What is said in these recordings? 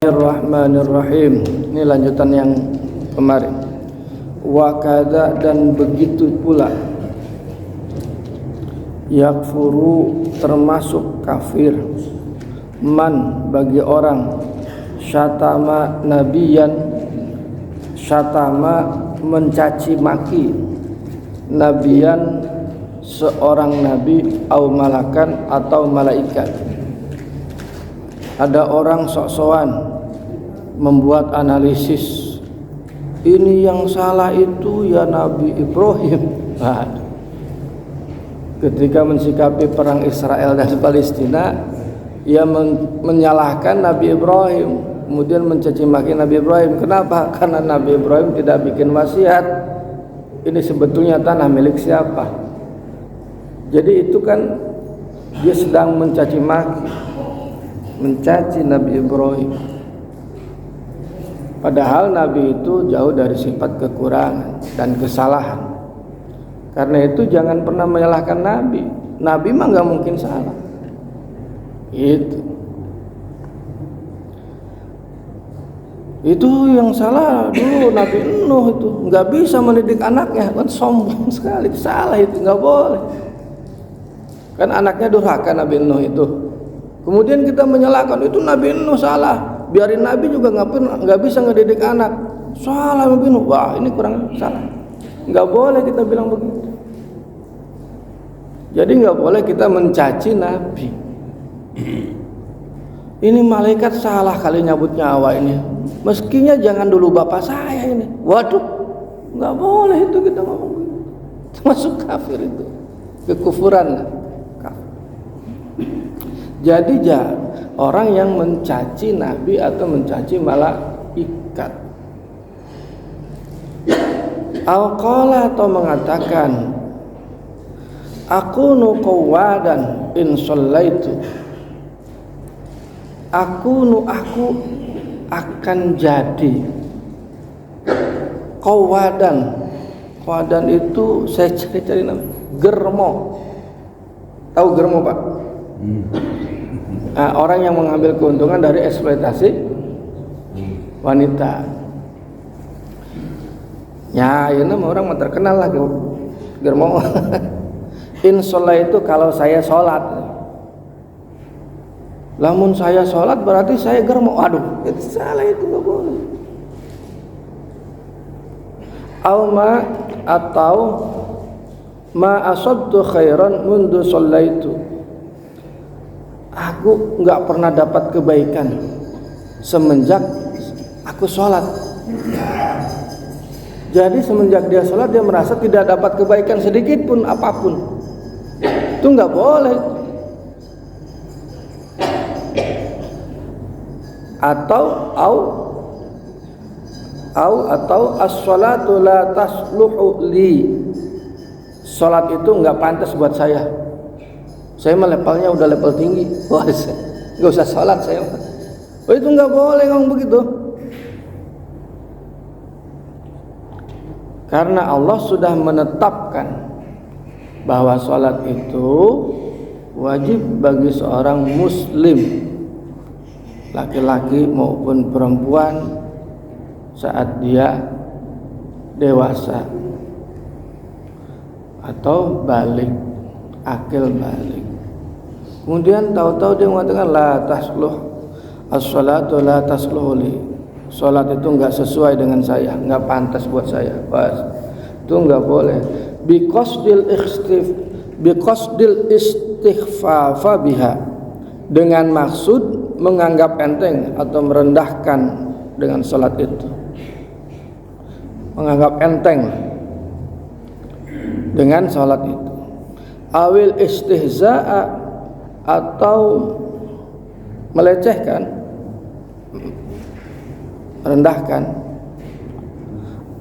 Bismillahirrahmanirrahim. Ini lanjutan yang kemarin. Wa kadza, dan begitu pula yakfuru, termasuk kafir, man, bagi orang, syatama nabiyan, syatama mencaci maki, nabiyan seorang nabi, au malakan atau malaikat. Ada orang sok-sokan membuat analisis, ini yang salah itu ya Nabi Ibrahim. Nah, ketika mensikapi perang Israel dan Palestina, ia menyalahkan Nabi Ibrahim, kemudian mencaci maki Nabi Ibrahim. Kenapa? Karena Nabi Ibrahim tidak bikin wasiat. Ini sebetulnya tanah milik siapa? Jadi itu kan dia sedang mencaci maki, mencaci Nabi Ibrahim. Padahal Nabi itu jauh dari sifat kekurangan dan kesalahan. Karena itu jangan pernah menyalahkan Nabi. Nabi mah nggak mungkin salah. Itu yang salah dulu Nabi Nuh, itu nggak bisa mendidik anaknya, kan sombong sekali, salah itu, nggak boleh. Kan anaknya durhaka Nabi Nuh itu. Kemudian kita menyalahkan itu Nabi Nuh salah, biarin Nabi juga nggak bisa ngedidik anak, salah Nabi Nuh. Wah, ini kurang salah. Nggak boleh kita bilang begitu. Jadi nggak boleh kita mencaci Nabi. Ini malaikat salah kali nyabut nyawa ini. Meskinya jangan dulu bapak saya ini. Waduh, nggak boleh itu kita ngomong begitu. Termasuk kafir itu, kekufuran. Jadi orang yang mencaci Nabi atau mencaci malaikat, al-qala, atau mengatakan, aku nuqawadan in shallaitu, aku akan jadi qawadan. Qawadan itu saya cari nama germo. Tahu germo, Pak? Nah, orang yang mengambil keuntungan dari eksploitasi wanita. Ya, ini orang terkenal lah germo. Insyaallah itu kalau saya sholat. Lamun saya sholat berarti saya germo. Aduh, itu salah, itu nggak boleh. Atau ma asabtu khairan mundu shallaitu. Aku nggak pernah dapat kebaikan semenjak aku sholat. Jadi semenjak dia sholat dia merasa tidak dapat kebaikan sedikit pun apapun. Itu nggak boleh. Atau as-sholatu la tasluhu li. Sholat itu nggak pantas buat saya. Saya mah levelnya udah level tinggi. Wah, nggak usah sholat saya. Oh, itu nggak boleh ngomong begitu. Karena Allah sudah menetapkan bahwa sholat itu wajib bagi seorang muslim, laki-laki maupun perempuan, saat dia dewasa atau balik, akil balik. Kemudian tahu-tahu dia mengatakan la tasluh as-salatu la tasluh li. Salat itu enggak sesuai dengan saya, enggak pantas buat saya. Pas. Itu enggak boleh. Biqasdil istighfafa biha. Dengan maksud menganggap enteng atau merendahkan dengan salat itu. Menganggap enteng dengan salat itu. Awil istihza'a, atau melecehkan, merendahkan.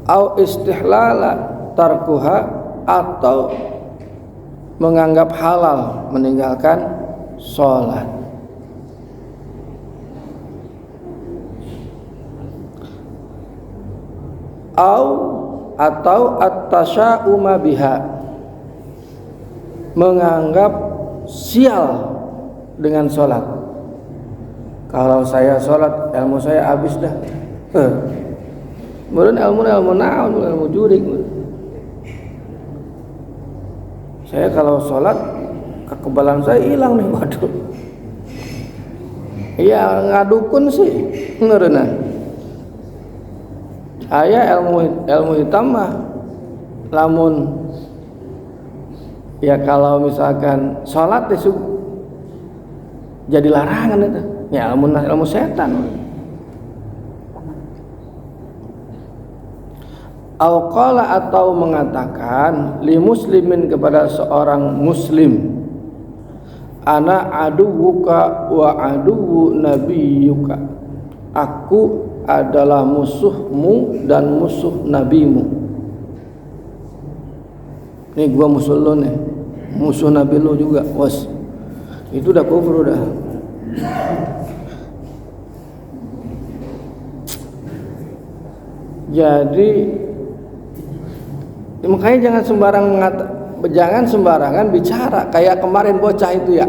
Au istihlala tarkuha, atau menganggap halal meninggalkan sholat. Atau at-tasya'uma biha, menganggap sial dengan sholat. Kalau saya sholat ilmu saya habis dah. Kemudian ilmu naon, ilmu jurik. Saya kalau sholat kekebalan saya hilang nih, waduh. Iya ngadukun sih, ngerenah. Aya ilmu hitam mah, lamun ya kalau misalkan sholat itu jadi larangan itu, ya ilmu setan. Qala atau mengatakan li muslimin kepada seorang muslim, ana aduwuka wa aduwu nabiyyuka, aku adalah musuhmu dan musuh nabimu. Nih gua musuh lu nih, musuh nabi lu juga, was. Itu udah kufur udah. Jadi makanya jangan sembarangan bicara. Kayak kemarin bocah itu ya,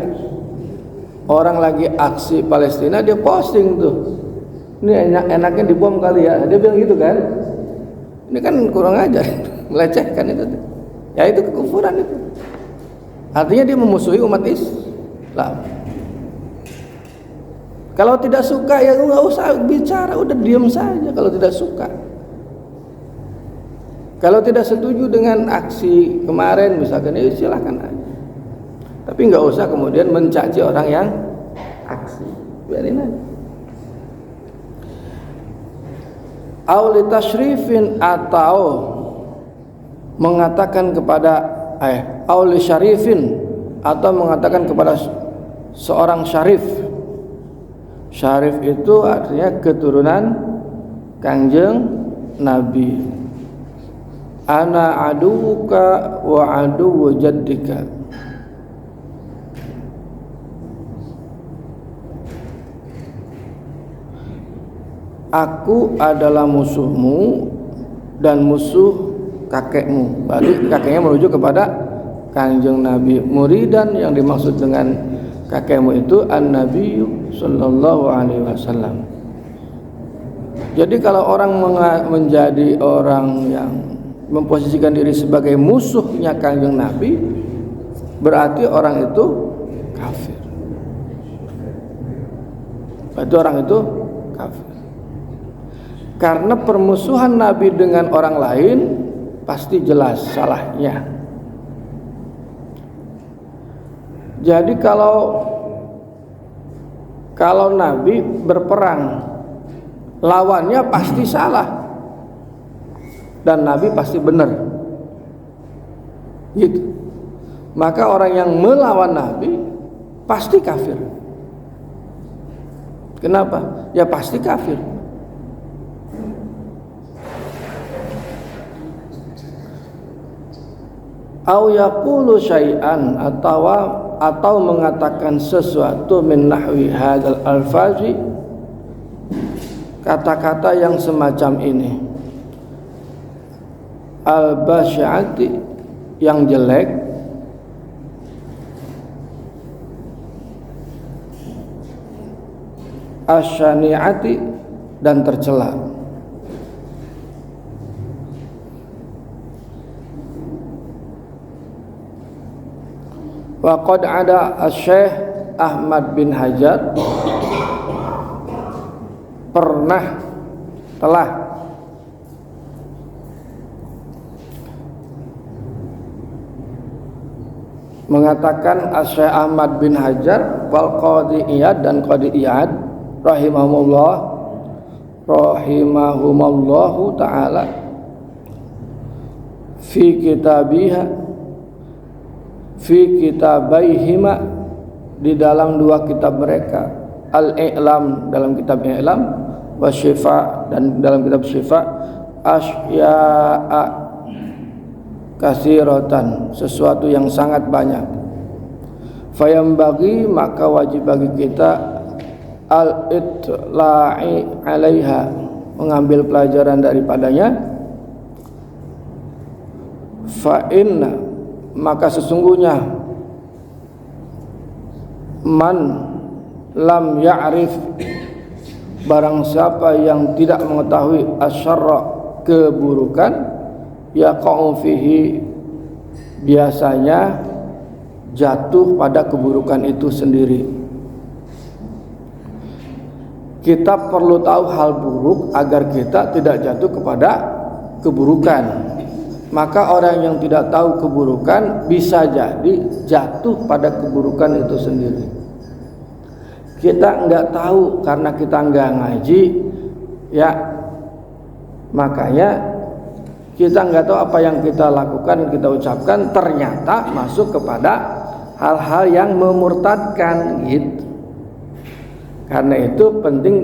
orang lagi aksi Palestina dia posting tuh, ini enaknya dibom kali ya, dia bilang gitu kan. Ini kan kurang ajar, melecehkan itu. Ya itu kekufuran itu. Artinya dia memusuhi umat Islam. Kalau tidak suka ya nggak usah bicara, udah diam saja kalau tidak suka. Kalau tidak setuju dengan aksi kemarin misalkan, ya silakan aja. Tapi nggak usah kemudian mencaci orang yang aksi, biarin aja. Auli tashrifin atau mengatakan kepada auli syarifin atau mengatakan kepada seorang syarif. Syarif itu artinya keturunan Kangjeng Nabi. Ana aduwuka wa aduwu jaddika. Aku adalah musuhmu dan musuh kakekmu. Berarti kakeknya merujuk kepada Kanjeng Nabi. Muridan yang dimaksud dengan kakekmu itu An-Nabi sallallahu alaihi wasallam. Jadi kalau orang menjadi orang yang memposisikan diri sebagai musuhnya Kanjeng Nabi, berarti orang itu kafir. Berarti orang itu kafir. Karena permusuhan Nabi dengan orang lain pasti jelas salahnya. Jadi kalau Nabi berperang, lawannya pasti salah dan Nabi pasti benar, gitu. Maka orang yang melawan Nabi pasti kafir. Kenapa? Ya pasti kafir. Au yaqulu syai'an atau mengatakan sesuatu min nahwi hadzal alfazi, kata-kata yang semacam ini, al-basyati, yang jelek, asyani'ati, dan tercela. Wa qad ada Syekh Ahmad bin Hajar telah mengatakan Syekh Ahmad bin Hajar wal Qadhi Iyad dan Qadhi Iyad rahimahumallahu ta'ala fi kitabaihima, di dalam dua kitab mereka, Al-I'lam dalam kitab I'lam, wa Syifa dan dalam kitab Syifa, asya'a kasiratan, sesuatu yang sangat banyak. Fayambagi, maka wajib bagi kita al-itla'i alaiha, mengambil pelajaran daripadanya. Fa inna, maka sesungguhnya man lam ya'rif barang siapa yang tidak mengetahui asyarra keburukan, yaqa'u fihi biasanya jatuh pada keburukan itu sendiri. Kita perlu tahu hal buruk agar kita tidak jatuh kepada keburukan. Maka orang yang tidak tahu keburukan bisa jadi jatuh pada keburukan itu sendiri. Kita enggak tahu karena kita enggak ngaji, ya, makanya kita enggak tahu apa yang kita lakukan, kita ucapkan ternyata masuk kepada hal-hal yang memurtadkan gitu. Karena itu penting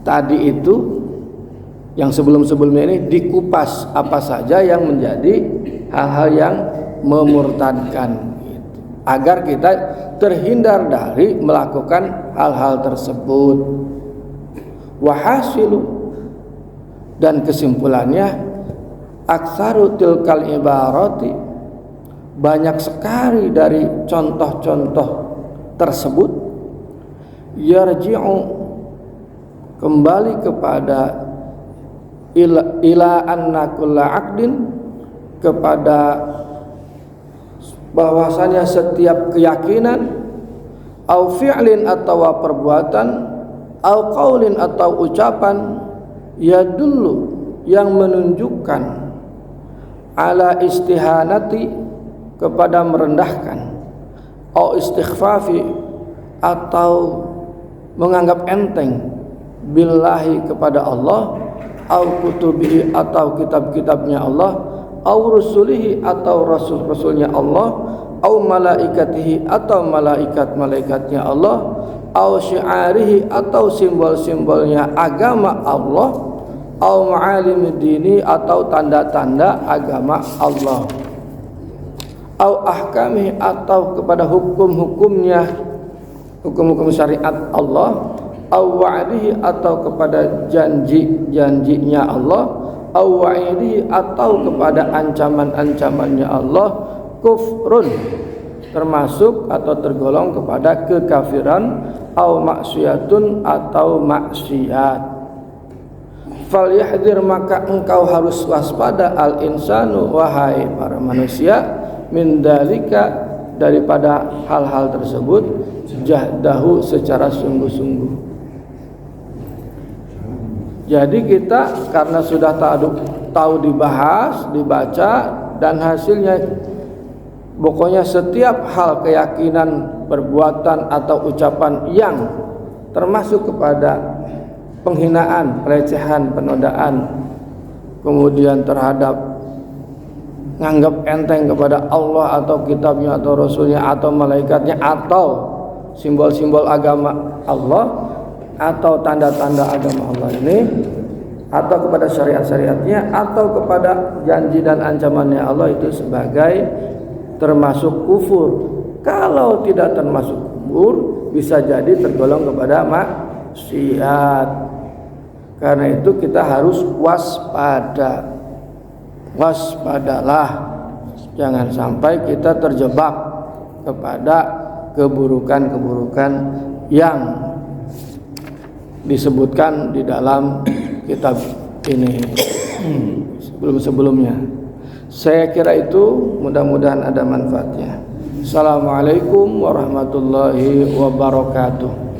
tadi itu yang sebelum-sebelumnya ini dikupas apa saja yang menjadi hal-hal yang memurtadkan gitu. Agar kita terhindar dari melakukan hal-hal tersebut. Wahasilu, dan kesimpulannya aksaru tilkal ibarati, banyak sekali dari contoh-contoh tersebut yarji'u, kembali kepada ila anna kulla aqdin, kepada bahwasanya setiap keyakinan, au fi'lin atau perbuatan, au qaulin atau ucapan, ya dulu yang menunjukkan ala istihanati, kepada merendahkan, au istighfafi atau menganggap enteng, billahi kepada Allah, au kutubihi atau kitab-kitabnya Allah, au rusulihi atau rasul-rasulnya Allah, au malaikatihi atau malaikat-malaikatnya Allah, au syi'arihi atau simbol-simbolnya agama Allah, au ma'alim dini atau tanda-tanda agama Allah, au ahkamihi atau kepada hukum-hukumnya, hukum-hukum syariat Allah, au wa'dihi atau kepada janji-janjinya Allah, au wa'idihi atau kepada ancaman-ancamannya Allah, kufrun termasuk atau tergolong kepada kekafiran, au maksiyatun atau maksiat. Falyahdzir, maka engkau harus waspada, al insanu, wahai para manusia, min dalika, daripada hal-hal tersebut, jahdahu, secara sungguh-sungguh. Jadi kita karena sudah tahu dibahas, dibaca, dan hasilnya pokoknya setiap hal keyakinan, perbuatan atau ucapan yang termasuk kepada penghinaan, pelecehan, penodaan, kemudian terhadap nganggap enteng kepada Allah atau kitabnya atau rasulnya atau malaikatnya atau simbol-simbol agama Allah atau tanda-tanda agama Allah ini, atau kepada syariat-syariatnya atau kepada janji dan ancamannya Allah, itu sebagai termasuk kufur. Kalau tidak termasuk kufur, bisa jadi tergolong kepada maksiat. Karena itu kita harus waspada. Waspadalah, jangan sampai kita terjebak kepada keburukan-keburukan yang disebutkan di dalam kitab ini sebelum-sebelumnya. Saya kira itu, mudah-mudahan ada manfaatnya. Assalamualaikum warahmatullahi wabarakatuh.